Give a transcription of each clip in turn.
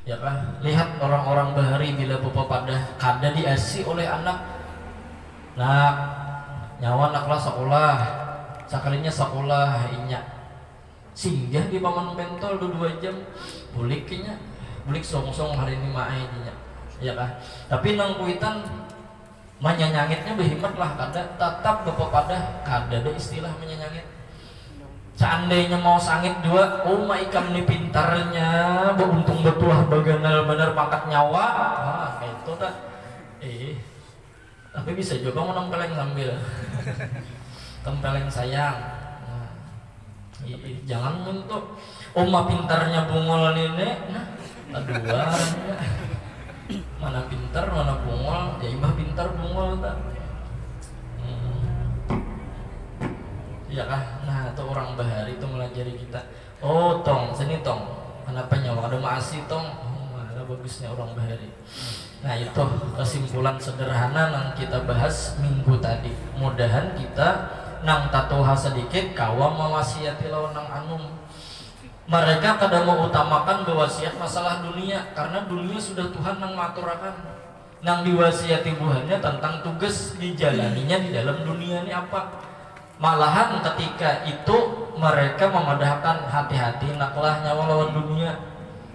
Ya kan, lihat orang-orang bahari bila bapa pada kada diasi oleh anak. Nah, nyawa naklah sekolah, sakalinya sekolah inya singgah di paman pentol 2 jam bulik kayaknya, bulik song-song hari ini mae dinya. Ya kan, tapi nang kuitan menyanyangitnya behimat lah kada, tetap bapa pada kada ada istilah menyanyangit. Seandainya mau sangit dua, oh ma ikam nih pintarnya, beruntung betulah baganal bener pangkat nyawa, kayak itu tak. Tapi bisa juga mau nempeleng sambil, tempeleng sayang. Nah, jangan untuk, oh ma pintarnya bungol nenek, nah, dua, mana pintar mana bungol, ya imah pintar bungol tak. Ya kah? Nah itu orang bahari itu melajari kita. Oh tong, sini tong. Kenapa nyawa ada masih tong? Oh ada bagusnya orang bahari. Nah itu kesimpulan sederhana yang kita bahas minggu tadi. Mudahan kita nang tatoha sedikit kawa mawasiati lawan nang anum. Mereka kada mau utamakan bewasiat masalah dunia karena dunia sudah Tuhan nang maturakan. Nang diwasiati buhannya tentang tugas dijalaninya di dalam dunia ini apa? Malahan ketika itu mereka memadahkan hati-hati naklah nyawa lawan dunia,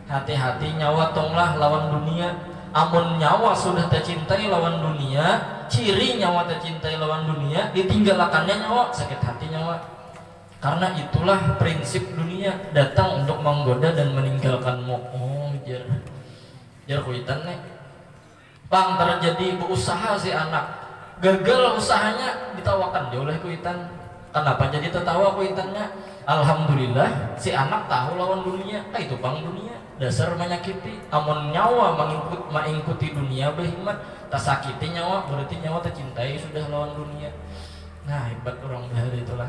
hati-hati nyawa tonglah lawan dunia. Amun nyawa sudah tercintai lawan dunia, ciri nyawa tercintai lawan dunia, ditinggalkannya nyawa sakit hati nyawa. Karena itulah prinsip dunia, datang untuk menggoda dan meninggalkanmu. Oh jar kuitan nih bang, terjadi berusaha si anak gagal usahanya, ditawakan dia oleh kuitan. Kenapa jadi tertawa kuitannya? Alhamdulillah si anak tahu lawan dunia. Itu bang dunia dasar menyakiti. Amun nyawa mengikuti dunia behimat, tak sakiti nyawa berarti nyawa tercintai sudah lawan dunia. Nah hebat orang bahari itulah.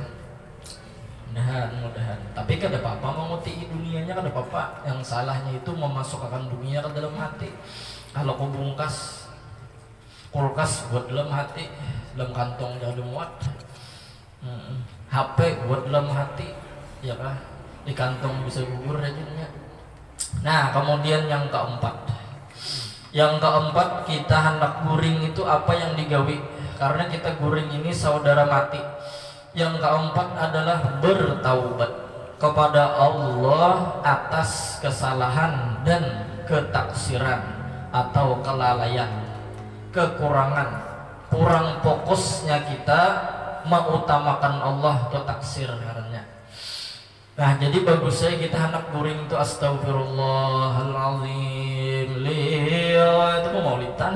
Mudahan. Tapi kada apa-apa menguti dunianya, kada apa-apa. Yang salahnya itu memasukkan dunia ke dalam hati. Kalau kau bungkas kulkas buat dalam hati, dalam kantong jangan muat. HP buat dalam hati, ya kah? Di kantong bisa gugur rajinnya. Nah, kemudian yang keempat. Yang keempat kita hendak guring itu apa yang digawi? Karena kita guring ini saudara mati. Yang keempat adalah bertaubat kepada Allah atas kesalahan dan ketaksiran atau kelalaian, kekurangan, kurang fokusnya kita mengutamakan Allah atau taksir karena. Nah jadi bagusnya kita hendak guring itu astagfirullahaladzim itu mau maulidan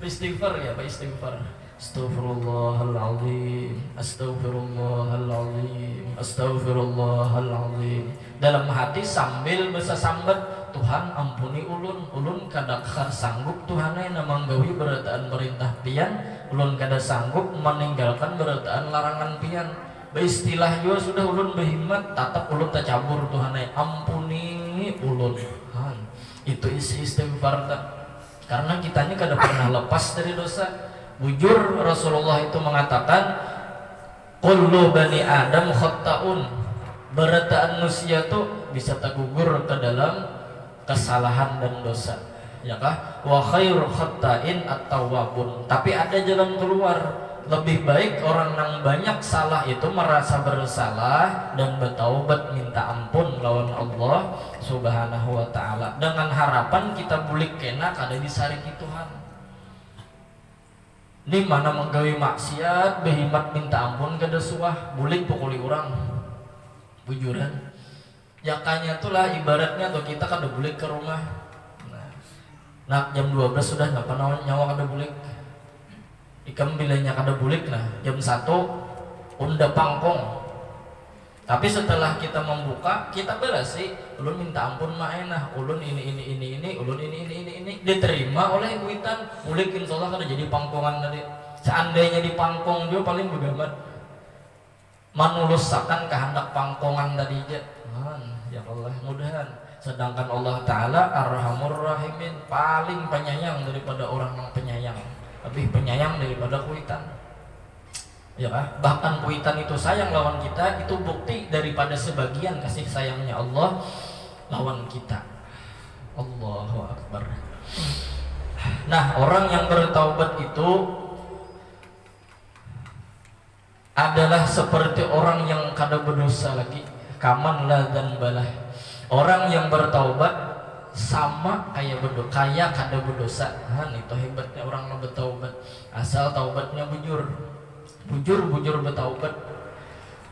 istighfar ya Pak, istighfar astagfirullahaladzim astagfirullahaladzim astagfirullahaladzim dalam hati sambil bisa sambat, Tuhan ampuni ulun kadakar sanggup Tuhanai namang gawi berataan perintah pian, ulun kada sanggup meninggalkan berataan larangan pian. Istilah juga sudah ulun behimat, tatap ulun tercabur Tuhanai ampuni ulun. Itu isi istighfar tak. Karena kita ini kada pernah lepas dari dosa. Bujur Rasulullah itu mengatakan, kullu bani Adam khatta'un. Berataan manusia itu bisa tergugur ke dalam kesalahan dan dosa, ya kah? Wa khairu khatta'in at-tawwabun. Tapi ada jalan keluar. Lebih baik orang yang banyak salah itu merasa bersalah dan bertaubat minta ampun lawan Allah Subhanahu wa taala dengan harapan kita bulik kena kada disariki Tuhan. Ini mana menggawi maksiat behimat minta ampun kada suah bulik pukuli orang. Bujuran. Ya kanya itulah ibaratnya tuh kita kada bulik ke rumah. Nah jam 12 sudah ngapa nyawa kada bulik. Ikam bilanya kada bulik nah jam 1 unda pangkong. Tapi setelah kita membuka kita berasi ulun minta ampun maenah ulun ini ulun ini diterima oleh kuitan bulik insyaallah kada jadi pangkongan tadi. Seandainya di pangkong dia paling begamat manulusakan kehendak pangkongan tadi aja. Ya Allah mudahan. Sedangkan Allah Ta'ala Ar-Rahmur Rahimin paling penyayang daripada orang yang penyayang, lebih penyayang daripada kuitan, ya kan? Bahkan kuitan itu sayang lawan kita, itu bukti daripada sebagian kasih sayangnya Allah lawan kita. Allahu Akbar. Nah, orang yang bertaubat itu adalah seperti orang yang kada berdosa lagi, kaman la dzanbalah. Orang yang bertaubat sama kayak kada berdosa. Itu hebatnya orang yang bertaubat. Asal taubatnya bujur bertaubat.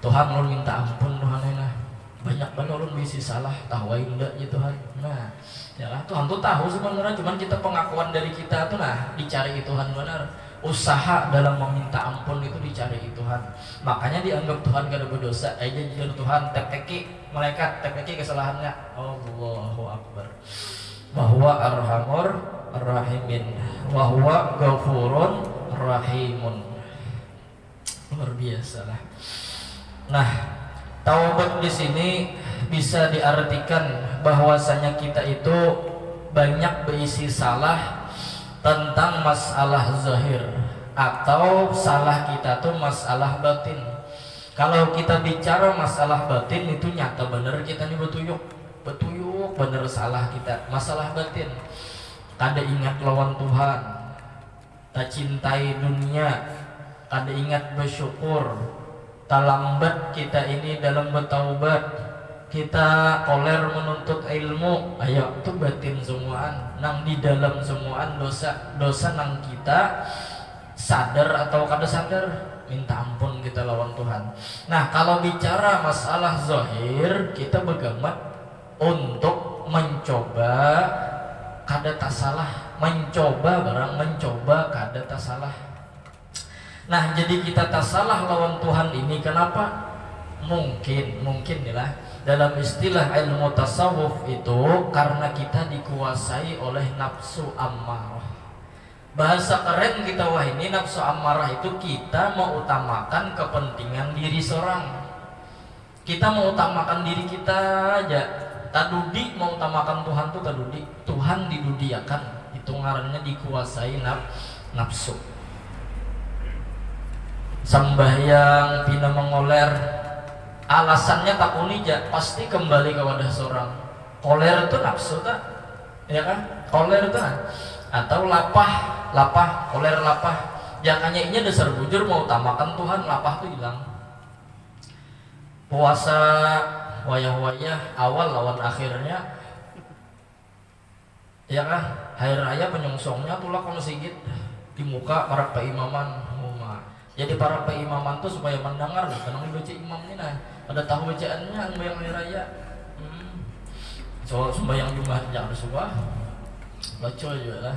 Tuhan lu minta ampun Tuhan enak. Banyak banget ulun bisi salah, tahuin enggak ya Tuhan. Nah, ya lah Tuhan tuh tahu sebenarnya, cuman kita pengakuan dari kita tuh nah dicari Tuhan benar. Usaha dalam meminta ampun itu dicari Tuhan. Makanya dianggap Tuhan kada berdosa. Aja jujur Tuhan teki malaikat teki kesalahannya. Allahu Akbar. Bahwa arhamur rahimin, bahwa ghafurun rahimun. Luar biasa lah. Nah, taubat di sini bisa diartikan bahwasanya kita itu banyak berisi salah tentang masalah zahir, atau salah kita tuh masalah batin. Kalau kita bicara masalah batin itu nyata bener kita nih betuyuk bener salah kita. Masalah batin kada ingat lawan Tuhan, tak cintai dunia, kada ingat bersyukur, tak lambat kita ini dalam bertaubat, kita koler menuntut ilmu. Ayo itu batin semuaan, nang di dalam semuaan dosa nang kita sadar atau kada sadar, minta ampun kita lawan Tuhan. Nah, kalau bicara masalah zahir, kita bergamat untuk mencoba kada tak salah, mencoba kada tak salah. Nah, jadi kita tak salah lawan Tuhan ini kenapa? Mungkin inilah dalam istilah ilmu tasawuf itu karena kita dikuasai oleh nafsu ammarah. Bahasa keren kita wah ini nafsu ammarah itu kita mengutamakan kepentingan diri seorang. Kita mengutamakan diri kita aja. Tadudi mengutamakan Tuhan tuh tadudi. Tuhan didudiakan. Itu ngarannya dikuasai nafsu. Sembahyang pina mengoler, alasannya tak unija pasti kembali ke wadah seorang. Koler itu nafsu tak, ya kan? Koler itu kan? Atau lapah, koler lapah. Jangannya ini dasar bujur mau utamakan Tuhan, lapah tuh hilang. Puasa wayah-wayah awal lawan akhirnya, ya kan? Hari raya penyongsongnya tulah kalau sigit di muka para peimaman. Jadi para peimaman tuh supaya mendengar lah, karena dibaca imam ini nah, ada tahu bacaannya sembahyang hari raya. So sembahyang Jumat jangan suka baca juga lah.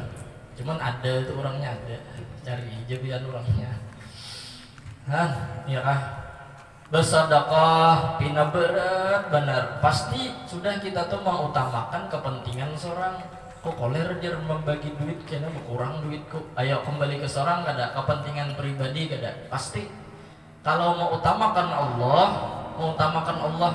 Cuman ada itu orangnya ada, cari jabian orangnya. Ya kah? Bersedekah pina berat benar. Pasti sudah kita tuh mengutamakan kepentingan seorang. Kok koler jer membagi duit kena berkurang duitku. Ayo kembali ke seorang kada kepentingan pribadi kada. Pasti kalau mau utamakan Allah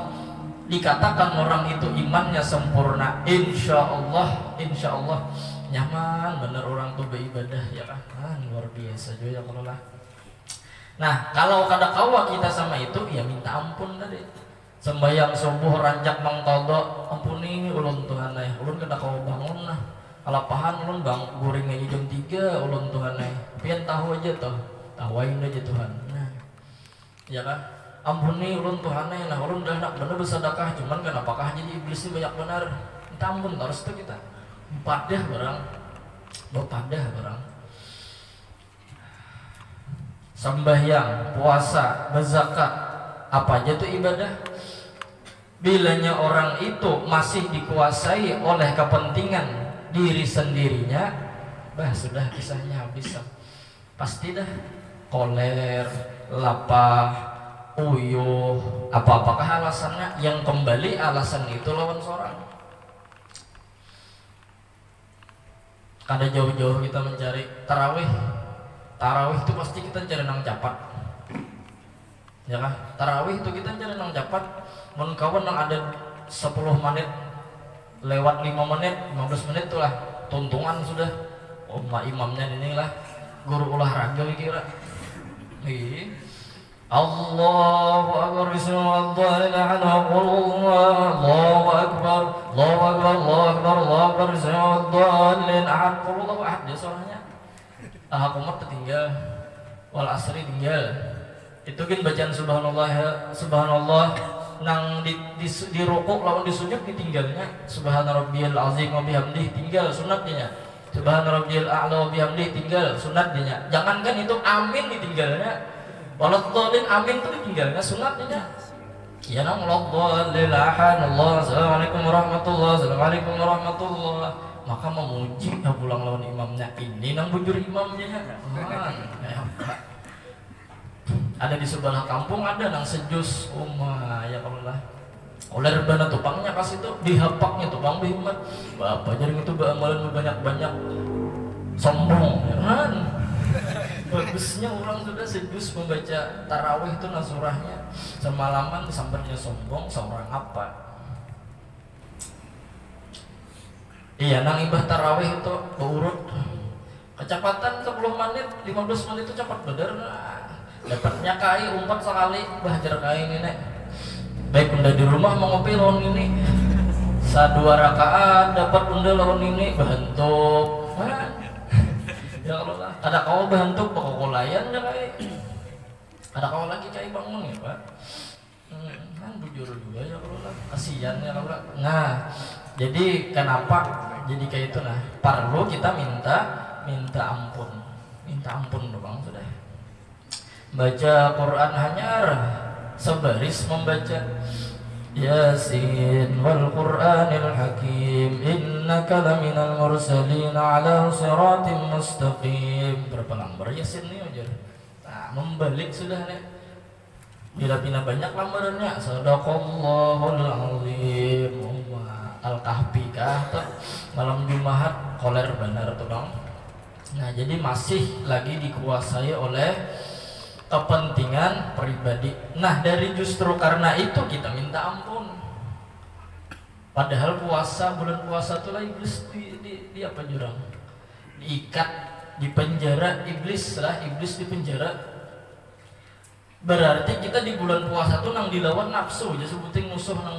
dikatakan orang itu imannya sempurna. Insya Allah nyaman bener orang tuh beribadah ya kan. Luar biasa juga ya kalau lah. Nah, kalau kada kawa kita sama itu ya minta ampun tadi. Sembayang subuh ranjak mangtodo, ampuni ulun Tuhan ay, ulun kada kau bangun nah, kalapahan ulun bang guring aja jam 3 ulun Tuhan ay, pian tahu aja toh, tawain aja Tuhan. Nah, ya kan, ampuni ulun Tuhan ay, nah ulun dah nak bener bersedekah, cuman kan apakah jadi iblisnya banyak benar, minta ampun harus itu kita, padah barang, sembahyang, puasa, berzakat, apa aja tuh ibadah. Bilanya orang itu masih dikuasai oleh kepentingan diri sendirinya, bah sudah kisahnya habis. Pasti dah koler, lapah, uyuh, apakah alasannya yang kembali alasan itu lawan seorang. Kada jauh-jauh kita mencari tarawih itu pasti kita cari nang capat. Ya kan? Tarawih itu kita cari nang capat. Mun kawan nang ada 10 menit lewat 5 menit 15 menit tuh lah tuntungan sudah. Imamnya inilah guru olahraga kira. Allahu akbar bismillah la ilaha illallah Allahu akbar Allahu akbar Allahu akbar Allahu akbar bismillah Allahu ahad dia suaranya. Al-Haqqumah tertinggal, wal asri tinggal. Itu kan bacaan subhanallah subhanallah nang di rukuk lawan di sujud ditinggalnya subhana rabbiyal azim wa bihamdihi tinggal sunatnya. Subhana rabbiyal a'la wa bihamdihi tinggal sunatnya. Jangankan itu amin ditinggalnya. Waladhdallin amin itu ditinggalnya sunatnya. Ya nang waladhdallin Allah assalamualaikum warahmatullahi assalamualaikum warahmatullahi. Maka memuji ya pulang lawan imamnya ini nang bujur imamnya. Ada di sebelah kampung ada nang sejus ya Allah. Oleh rebana tupangnya pas itu dihapaknya tupang bihimat. Bapak jaring itu amalan banyak-banyak sombong ya kan. Bagusnya orang sudah sejus membaca tarawih itu nasurahnya semalaman sambarnya sombong seorang apa. Iya nang ibah tarawih itu berurut kecepatan 10 menit 15 menit itu cepat bener. Dapatnya kai umpat sekali bahajar kai ini nek. Baik bunda di rumah mau ngopi lawan ini 2 rakaat dapat bunda lawan ini bahantuk. Ya kalau lah ada kau bahantuk pokokolayan ya kai. Ada kau lagi kai bangun ya Pak. Kan bujur juga ya kalau lah kasihan ya kalau lah. Nah jadi kenapa jadi kayak itu nah perlu kita minta ampun doang sudah. Baca Quran hanya sebaris membaca Yasin wal Qur'anil Hakim innaka laminal mursalin ala siratim mustaqim. Berapa lembar Yasin nih aja. Nah, membalik sudah nih. Bila pina banyak lembarannya sadaqallahul azim. Al-Kahfi kah tuh malam Jumat koler benar tuh Bang. Nah, jadi masih lagi dikuasai oleh kepentingan pribadi. Nah dari justru karena itu kita minta ampun. Padahal bulan puasa itu lah iblis di apa jurang? Diikat, di penjara iblis di penjara. Berarti kita di bulan puasa tuh nang dilawan nafsu aja sebutin musuh nang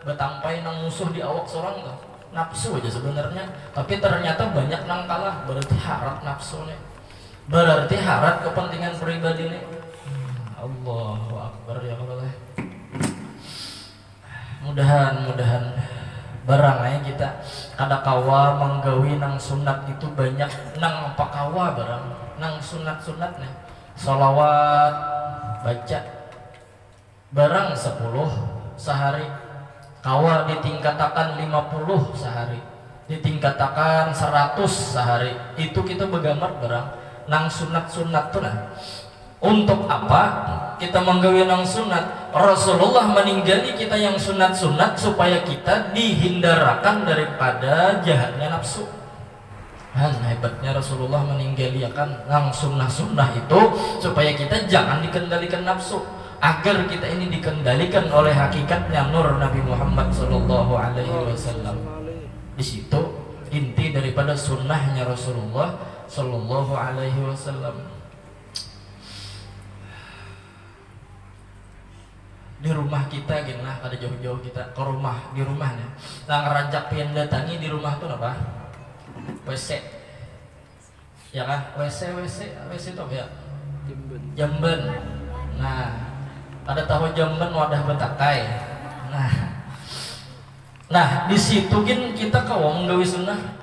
betampai nang musuh di awak seorang tuh. Nafsu aja sebenarnya. Tapi ternyata banyak nang kalah berarti harap nafsunya. Berarti harap kepentingan pribadi ini. Allahu Akbar ya Allah. Mudahan barang kita kada kawa menggawi nang sunat itu banyak nang apa kawa barang nang sunat-sunatnya sholawat baca barang 10 sehari kawa ditingkatakan 50 sehari ditingkatakan 100 sehari itu kita bergambar barang nang sunat-sunat tuh nah. Untuk apa kita menggawe nang sunat? Rasulullah meninggali kita yang sunat-sunat supaya kita dihindarkan daripada jahatnya nafsu. Nah, hebatnya Rasulullah meninggalkan nang sunnah-sunnah itu supaya kita jangan dikendalikan nafsu, agar kita ini dikendalikan oleh hakikatnya nur Nabi Muhammad Sallallahu Alaihi Wasallam. Di situ inti daripada sunnahnya Rasulullah Sallallahu Alaihi Wasallam. Di rumah kita gini lah, ada jauh-jauh kita ke rumah di rumahnya. Nah ngerajak pian datangi di rumah tuh apa? WC, ya kan? WC itu apa ya? Jamben. Nah ada tahu jamben wadah betakai. Nah di situ kan kita kawa menggawi sunnah.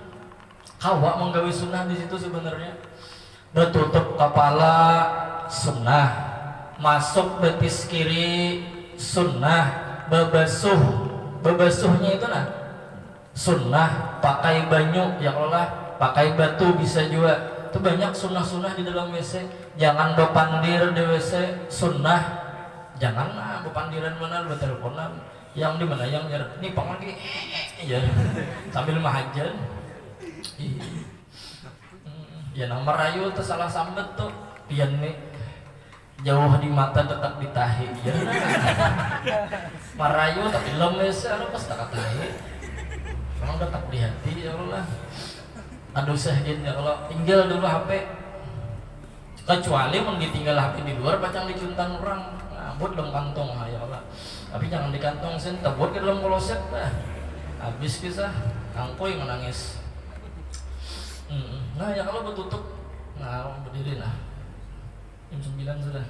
Kawa menggawi sunnah di situ sebenarnya. Bertutup kepala sunnah, masuk betis kiri sunnah, babasuhnya itu nah sunnah, pakai banyu ya Allah, pakai batu bisa juga. Itu banyak sunnah-sunnah di dalam WC. Jangan bepandir di WC sunnah. Jangan bepandiran mana lu teleponan yang di mana yang ini pang lagi ya sambil mahajan. Ya nang merayu tuh salah sambet tuh pian nih jauh di mata dekat di tahi ya. Merayu tapi lemes pas tak tahi. Emang dekat di hati ya Allah. Aduh sahin ya Allah. Tinggal dulu HP. kecuali mau ditinggal HP di luar pacang di juntan orang buat dalam kantong ya Allah, tapi jangan di kantong sen, buat ke dalam kloset dah habis kisah angkoy menangis. Nah ya kalau bertutup, nah berdiri nah jam 9 sudah.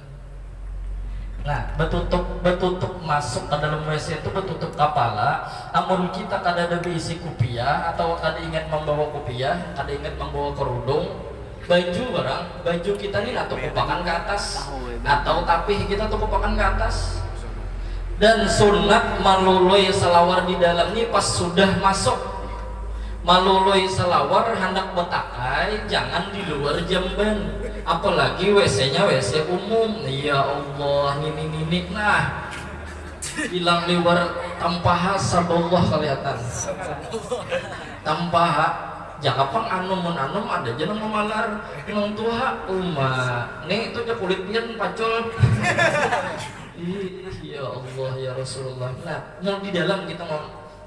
Nah betutup masuk ke dalam WC itu betutup kepala. Namun kita kada ada berisi kupiah atau kada ingat membawa kupiah, kada ingat membawa kerudung, baju kita ini atau kupakan ke atas atau tapih kita tuh kupakan ke atas. Dan sunat maluloi selawar di dalam ini pas sudah masuk. Maluloi selawar hendak betakai jangan di luar jamban, apalagi WC-nya WC umum. Ya Allah, ini nah hilang liwar tanpa sabullah kelihatan tanpa jaka pang anum ada jangan memalar nang tuha nih itu aja kulit pian pacol. Ya Allah ya Rasulullah. Nah mau di dalam kita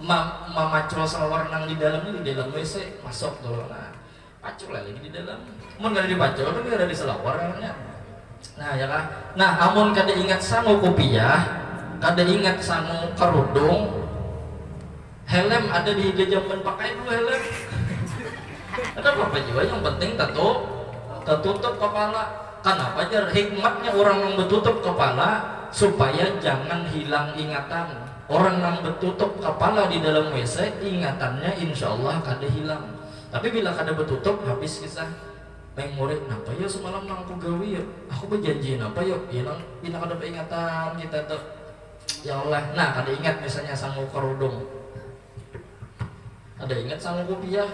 macul selawar nang di dalam ini di dalam WC masuk dulu. Nah pacul lagi di dalam mun gak ada di pacul tapi gak ada di selawar namanya. Nah ya kan. Nah amun kada ingat sangu kupiah, kada ingat sangu kerudung, helm ada di jamban pakai dulu helm. Ada apa juga yang penting tertutup kepala. Kenapa jar hikmatnya orang yang bertutup kepala supaya jangan hilang ingatan. Orang yang bertutup kepala di dalam WC ingatannya insya Allah kada hilang. Tapi bila kada bertutup habis kisah murid, napa ya semalam nang aku gawe ya, aku berjanji napa ya, hilang kada ingatan kita tuh. Ya Allah, nah kada ingat misalnya sangu kerudung, ada ingat sangu kupiah,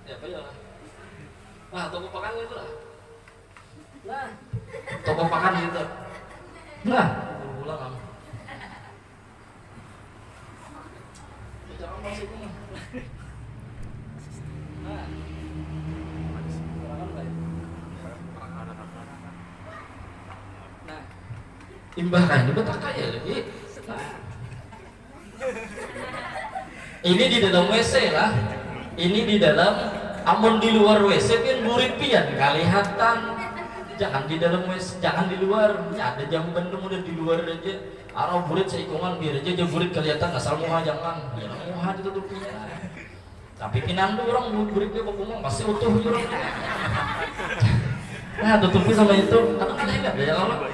ya apa ya lah. Nah, toko pakan gitu lah. Nah, toko pakan gitu. Nah, ulang kamu. Jangan masuk ini. Nah, nah, imbah kan ini betul kaya lagi. Nah. Ini di dalam WC lah. Ini di dalam. Amun di luar WC pian burit pian kalihatan. Jangan di dalam WC, jangan di luar. Ya ada jamban udah di luar aja. Arah burit seikungan biar aja burit kelihatan asal muha jangan. Ya muha ditutupinya. Tapi pinandu orang buritnya kok ngomong pasti utuh orang. Nah tutupi sama itu. Karena ada enggak ya Allah.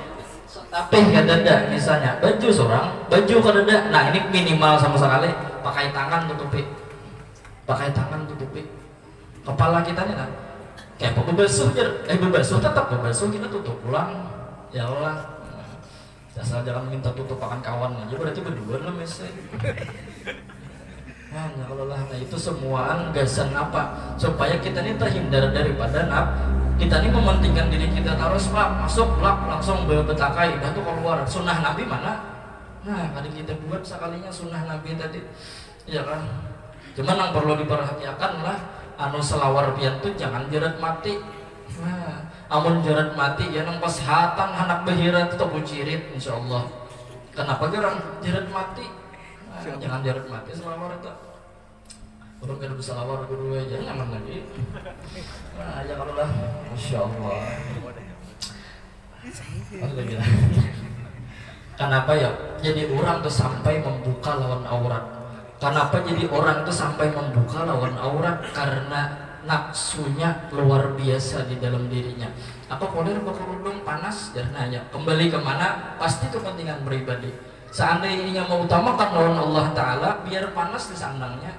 Tapi kadada misalnya baju seorang, baju kadada. Nah ini minimal sama sekali pakai tangan tutupi. Pakai tangan tutupi. Kepala kita nih kan kayak berbasuh berbasuh tetap berbasuh kita tutup pulang ya Allah. Asal jangan minta tutup akan kawan aja berarti berdua lah mesej. Nah ya Allah, nah itu semuaan gasan apa supaya kita ini terhindar daripada kita ini mementingkan diri kita terus masuk langsung betakai dah tuh keluar. Sunnah Nabi mana? Nah tadi kita buat sekalinya sunnah Nabi tadi ya kan. Cuman yang perlu diperhatikan lah anu selawar pian tuh jangan jerat mati. Nah, amun jerat mati ya nang pas hatang anak behirat itu bucirit insyaallah. Kenapa orang jerat mati? Nah, jangan jerat mati selawar itu. Orang kada selawar guru aja nyaman lagi. Nah, ya kalau lah insyaallah. Alhamdulillah. Kenapa ya? Jadi orang tuh sampai membuka lawan aurat. Kenapa jadi orang itu sampai membuka lawan aurat? Karena nafsunya luar biasa di dalam dirinya. Apa boleh berkerudung panas? Dan nanya kembali kemana? Pasti kepentingan pribadi. Seandainya mau utamakan lawan Allah Ta'ala, biar panas di sandangnya,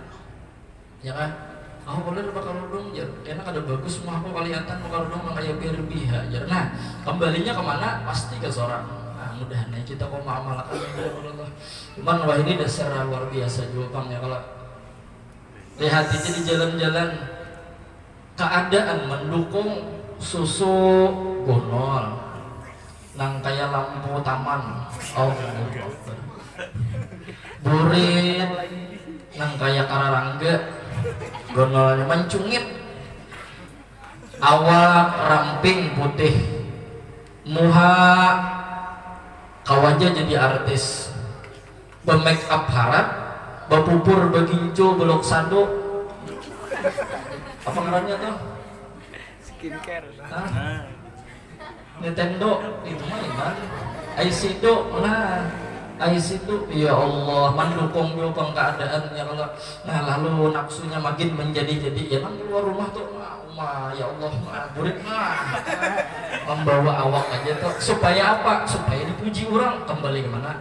ya kan? Aku boleh berkerudung, ya. Karena kada bagus mau aku kelihatan berkerudung makanya biar biha. Ya. Nah kembalinya kemana? Pasti ke seorang. Mudah-mudahan kita kok mengamalkan Allah. Cuman wah ini dasar luar biasa juga Bang ya kalau lihat aja di jalan-jalan keadaan mendukung susu gonol nang kayak lampu taman burit nang kayak kararangga gonolnya mencungit awak ramping putih muha kawaja jadi artis be-make up harat bapupur beginco belok sando apa ngarannya tuh skincare. Nintendo itu mah gimana? ICdo, nah ICdo, ya Allah, mendukung juga keadaan ya Allah. Nah lalu nafsunya makin menjadi-jadi, ya kan keluar rumah tuh, ya Allah, burik membawa awak aja tuh, supaya apa? Supaya dipuji orang. Kembali kemana?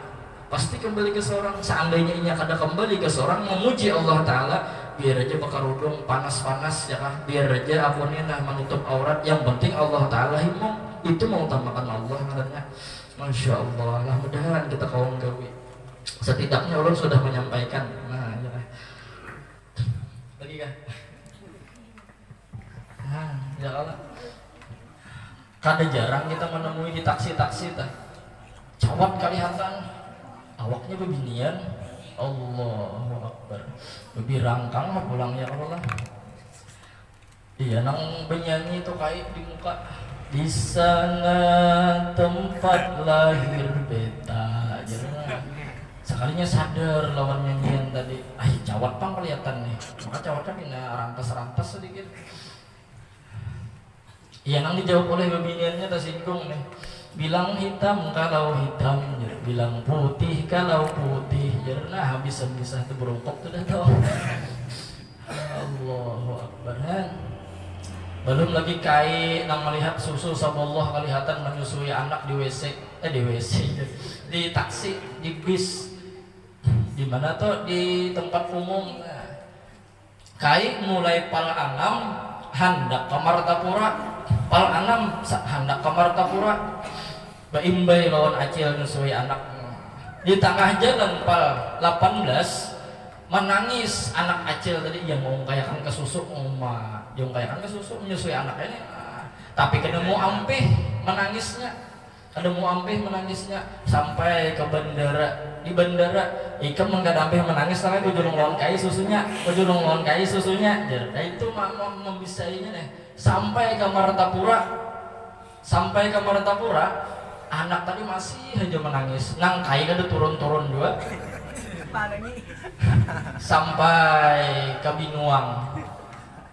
Pasti kembali ke seorang. Seandainya ini kada kembali ke seorang, memuji Allah Ta'ala, biar aja bekerudung panas-panas ya kan, biar aja apunnya nah menutup aurat, yang penting Allah Ta'ala himong. Itu mengutamakan Allah katanya. Masya Allah lah, mudah-mudahan kita kaum gawi setidaknya Allah sudah menyampaikan. Nah ya lagi kan nah ya Allah, kada jarang kita menemui di taksi-taksi tah cawat kelihatan awaknya bebinian. Allahu Akbar, lebih rangkang mah pulang ya Allah. Iya nang penyanyi itu kait di muka, di sana tempat lahir beta aja. Sekalinya sadar lawan nyanyian tadi, cawat pang kelihatan nih, maka cawatnya pindah rantas-rantas sedikit. Iya nang dijawab oleh bebiniannya tersinggung nih, bilang hitam kalau hitam, bilang putih kalau putih, nah habis-habisah itu berongkok tuh dah tau. Allahu Akbar. Belum lagi kai nang melihat susu saballah kelihatan menyusui anak di WC, di taksi, di bis, di mana tuh di tempat umum. Kai mulai pal anam hendak ke Martapura, pal anam hendak ke Martapura, baimbai lawan acil nyusui anak. Di tengah jalan pal 18 menangis anak acil tadi yang mau kayakan ke susu, yang kayakan ke susu menyusui anaknya ini, tapi ketemu ampih menangisnya, sampai ke bandara. Di bandara ikam mengkadampih menangis sampai kujurung lawan kai susunya, itu membisainya nih sampai ke Martapura, anak tadi masih aja menangis, nang kai kada turun-turun juga sampai ke Binuang,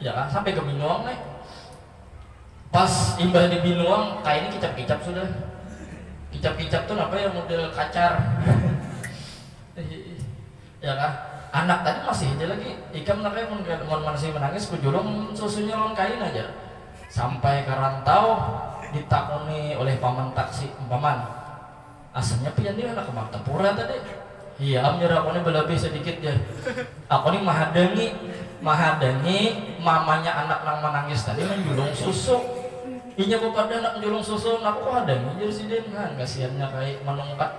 ya kan, sampai ke Binuang nih. Pas imbah di Binuang, kayak ini kicap-kicap sudah. Kicap-kicap tuh apa ya, model kacar. Ya kan, anak tadi masih aja lagi. Ikam naknya masih menangis, kujurung susunya lawan kain aja. Sampai ke Rantau, ditakuni oleh paman taksi, paman, asalnya pian dia anak ke Martapura tadi. Iya, nyerah aku ini berlebih sedikit ya. Aku ini mahadangi mamanya anak nang menangis tadi menjulung susu. Inya kepada anak menjulung susu, aku hadangi jadi si Den kan, kasihannya kayak menungkat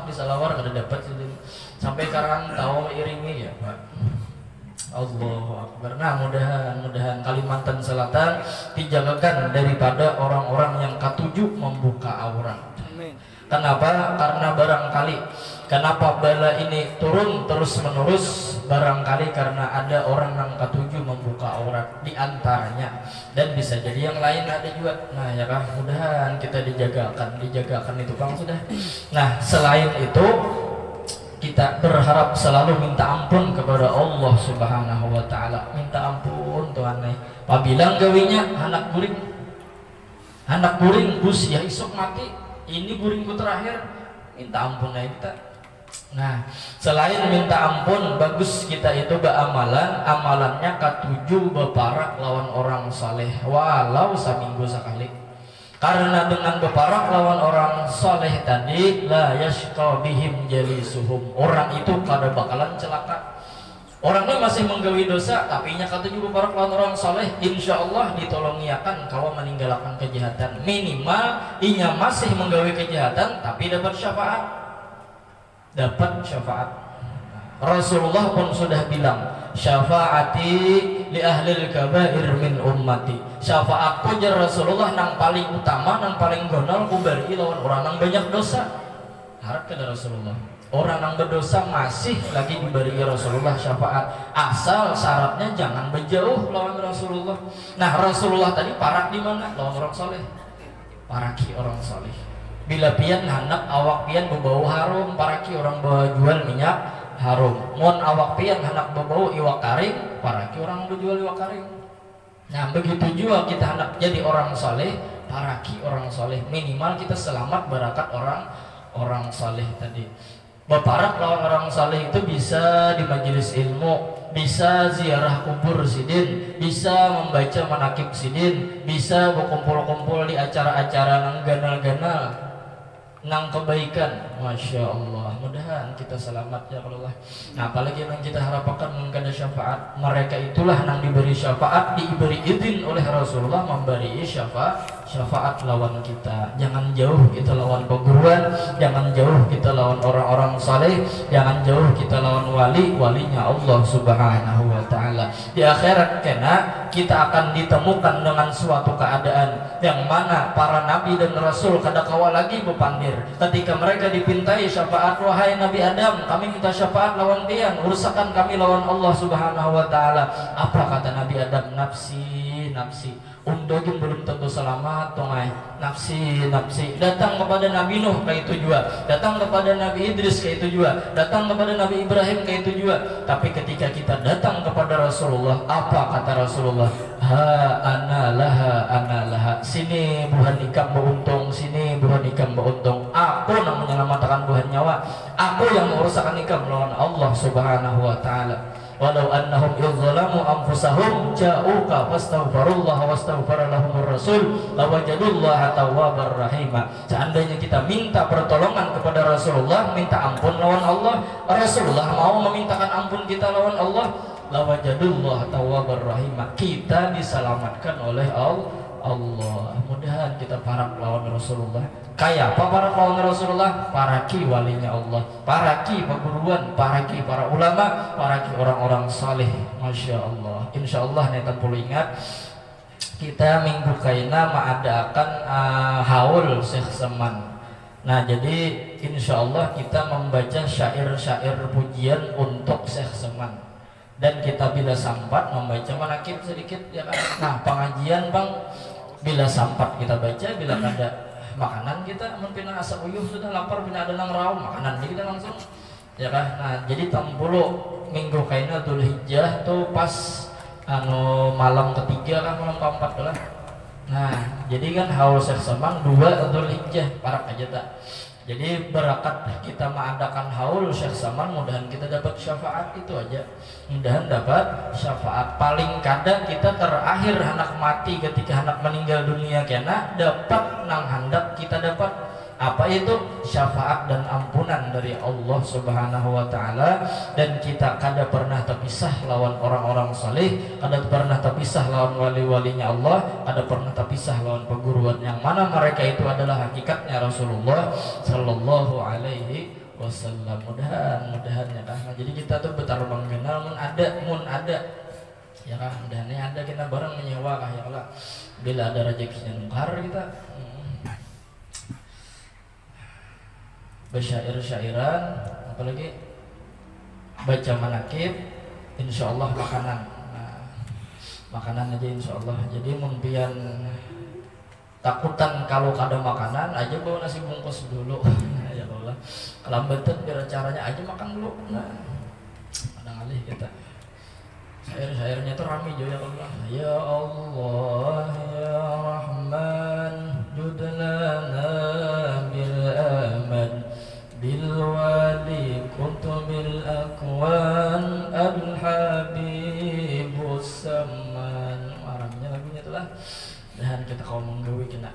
di salawar kada dapat si Den. Sampai karang tahu iringi ya Pak. Allahu Akbar. Nah mudah-mudahan Kalimantan Selatan dijagakan daripada orang-orang yang ketujuh membuka aurat. Kenapa? Karena barangkali kenapa bala ini turun terus menerus, barangkali karena ada orang yang ketujuh membuka aurat di antaranya, dan bisa jadi yang lain ada juga. Nah ya kan, mudahan kita dijagakan itu Bang sudah. Nah selain itu kita berharap selalu minta ampun kepada Allah Subhanahu wa Ta'ala. Minta ampun Tuhan nih. Pabilang gawinya anak buring bus ya isok mati. Ini buringku terakhir, minta ampun aja kita. Nah, selain minta ampun, bagus kita itu amalannya ketujuh beparak lawan orang saleh, walau seminggu sekali. Karena dengan beparak lawan orang saleh tadi, la yashqa bihim jalisuhum, orang itu kada bakalan celaka. Orangnya masih menggawi dosa, tapi nya ketujuh beparak lawan orang saleh, insya Allah ditolongiakan kalau meninggalkan kejahatan. Minimal inya masih menggawi kejahatan, tapi dapat syafaat. Rasulullah pun sudah bilang, syafaati li ahlil kabair min ummati. Syafaatku jar Rasulullah nang paling utama, nang paling gondol kubari lawan orang nang banyak dosa. Harap kepada Rasulullah. Orang yang berdosa masih lagi diberi Rasulullah syafaat, asal syaratnya jangan berjauh lawan Rasulullah. Nah Rasulullah tadi parak di mana? Lawan orang soleh, paraki orang soleh. Bila pian hendak awak pian berbau harum, paraki orang berjual minyak harum. Mon awak pian hendak berbau iwak karing, paraki orang berjual iwak karing. Nah begitu juga kita hendak jadi orang saleh, paraki orang saleh, minimal kita selamat barakat orang saleh tadi. Beparak lawan orang saleh itu bisa di majelis ilmu, bisa ziarah kubur sidin, bisa membaca manakib sidin, bisa berkumpul-kumpul di acara-acara nang ganal-ganal nang kebaikan. Masya Allah, mudahan kita selamat ya Allah. Nah apalagi yang kita harapkan mengkada syafaat, mereka itulah yang diberi syafaat, diberi izin oleh Rasulullah memberi syafaat lawan kita. Jangan jauh kita lawan perguruan, jangan jauh kita lawan orang-orang saleh, jangan jauh kita lawan walinya Allah subhanahu wa ta'ala. Di akhirat kena kita akan ditemukan dengan suatu keadaan yang mana para nabi dan rasul kada kawal lagi bepandir ketika mereka dipintai syafaat. Wahai Nabi Adam, kami minta syafaat lawan dia, urusakan kami lawan Allah subhanahu wa ta'ala. Apa kata Nabi Adam? Nafsi, nafsi. Undogin belum tentu selamat tongai, nafsi, nafsi. Datang kepada Nabi Nuh kayak itu juga, datang kepada Nabi Idris kayak itu juga, datang kepada Nabi Ibrahim kayak itu juga. Tapi ketika kita datang kepada Rasulullah, apa kata Rasulullah? Ana laha, sini buhan ikam beruntung, sini buhan ikam beruntung. Aku yang menyelamatkan buhan nyawa, aku yang merusakan ikam melawan Allah subhanahu wa ta'ala. Walau annahum idzalamu anfusahum ja'uka fastaghfirullaha wastaghfara lahumur rasul lawajadullaha tawwabar rahima. Seandainya kita minta pertolongan kepada Rasulullah, minta ampun lawan Allah, Rasulullah mau memintakan ampun kita lawan Allah, lawajadullaha tawwabar rahima. Kita diselamatkan oleh Allah. Mudahan kita parak lawan Rasulullah. Kayak apa parak lawan Rasulullah? Paraki walinya Allah, paraki perguruan, paraki para ulama, paraki orang-orang saleh. Masya Allah. Insya Allah netan perlu ingat, kita minggu kaina mengadakan haul Syekh Seman. Nah jadi insya Allah kita membaca syair-syair pujian untuk Syekh Seman, dan kita bila sampat membaca manakib sedikit ya kan. Nah pengajian bang, bila sampat kita baca, bila ada makanan kita mungkin asa uyuh sudah lapar, bila ada nang raum makanan kita langsung ya kan. Nah jadi 60 minggu kaina Dzulhijjah tuh pas malam ketiga kan, malam keempat lah. Nah jadi kan haul Syekh Semang 2 Dzulhijjah parak aja tak. Jadi berkat kita mengadakan haul Syekh Saman, mudahan kita dapat syafaat, itu aja. Mudahan dapat syafaat. Paling kadang kita terakhir hendak mati ketika hendak meninggal dunia kena dapat nang hendak kita dapat apa itu? Syafaat dan ampunan dari Allah subhanahu wa ta'ala. Dan kita kada pernah terpisah lawan orang-orang saleh, kada pernah terpisah lawan wali-walinya Allah, kada pernah terpisah lawan perguruan yang mana mereka itu adalah hakikatnya Rasulullah sallallahu alaihi wasallam. Mudahan ya kan. Nah, jadi kita tuh betar mengenal mun ada ya kan, mudahannya ada kita bareng menyewa kah ya Allah. Bila ada rezekinya nukar kita bersyair-syairan, apalagi baca manakib, insya Allah makanan. Nah, makanan aja insya Allah. Jadi mungkin takutan kalau ada makanan aja bawa nasi bungkus dulu. Ya Allah, kelambatan biar caranya aja makan dulu. Nah, ada ngalih kita. Syair-syairnya tuh rame juga ya Allah. Ya Allah ya Rahman judlana bil aman bil wali kutubil akwan al habibus saman. Arabnya lagunya itulah. Dan kita kaum menggawi kena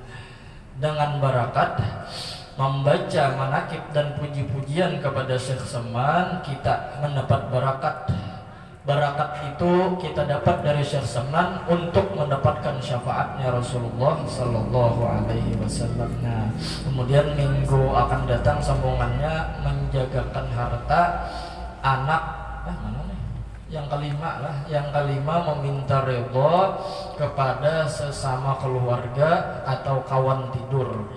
dengan barakat membaca manakib dan puji-pujian kepada Syekh Saman, kita mendapat barakat. Barakat itu kita dapat dari Syekh Saman untuk mendapatkan syafaatnya Rasulullah sallallahu alaihi wasallam. Nah, kemudian minggu akan datang sambungannya menjagakan harta anak mana nih? Yang kelima lah, yang kelima meminta redha kepada sesama keluarga atau kawan tidur.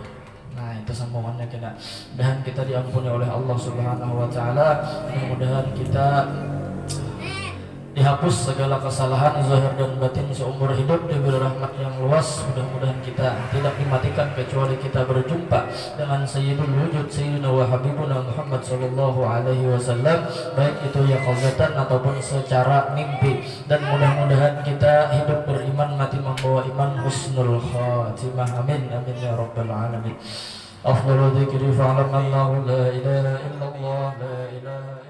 Nah itu sambungannya kita. Mudahan kita diampuni oleh Allah subhanahu wa ta'ala. Mudah-mudahan kita dihapus segala kesalahan zahir dan batin seumur hidup, diberi rahmat yang luas. Mudah-mudahan kita tidak dimatikan kecuali kita berjumpa dengan Sayyidul Wujud Sayyidina wa Habibuna Muhammad sallallahu alaihi wasallam, baik itu yaqazatan ataupun secara mimpi. Dan mudah-mudahan kita hidup beriman iman, mati membawa iman, husnul khatimah. Amin amin ya rabbal alamin. Afdhalu dzikri fa'lam annahu la ilaha illallah, la ilaha